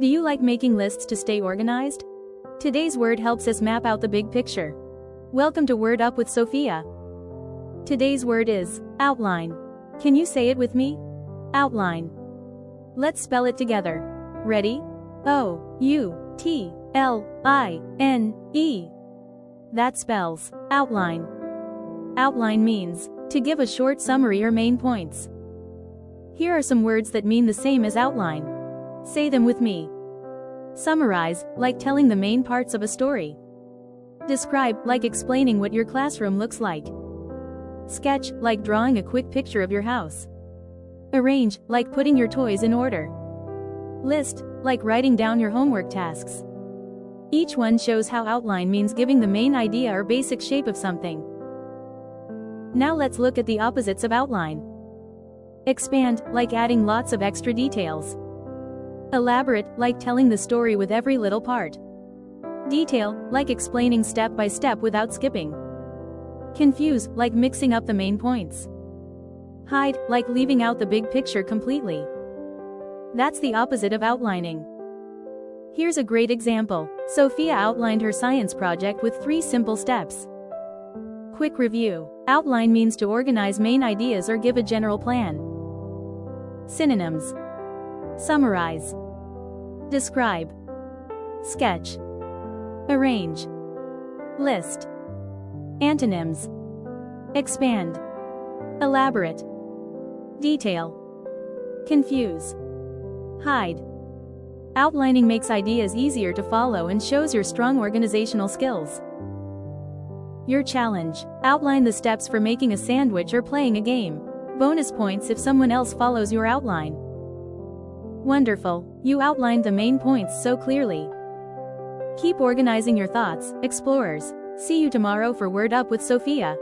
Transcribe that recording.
Do you like making lists to stay organized? Today's word helps us map out the big picture. Welcome to Word Up with Sophia. Today's word is outline. Can you say it with me? Outline. Let's spell it together. Ready? O-U-T-L-I-N-E. That spells outline. Outline means to give a short summary or main points. Here are some words that mean the same as outline. Say them with me. Summarize, like telling the main parts of a story. Describe, like explaining what your classroom looks like. Sketch, like drawing a quick picture of your house. Arrange, like putting your toys in order. List, like writing down your homework tasks. Each one shows how outline means giving the main idea or basic shape of something. Now let's look at the opposites of outline. Expand, like adding lots of extra details. Elaborate, like telling the story with every little part. Detail, like explaining step by step without skipping. Confuse, like mixing up the main points. Hide, like leaving out the big picture completely. That's the opposite of outlining. Here's a great example. Sofia outlined her science project with 3 simple steps. Quick review. Outline means to organize main ideas or give a general plan. Synonyms. Summarize. Describe. Sketch. Arrange. List. Antonyms. Expand. Elaborate. Detail. Confuse. Hide. Outlining makes ideas easier to follow and shows your strong organizational skills. Your challenge: outline the steps for making a sandwich or playing a game. Bonus points if someone else follows your outline. Wonderful, you outlined the main points so clearly. Keep organizing your thoughts, explorers. See you tomorrow for Word Up with Sophia.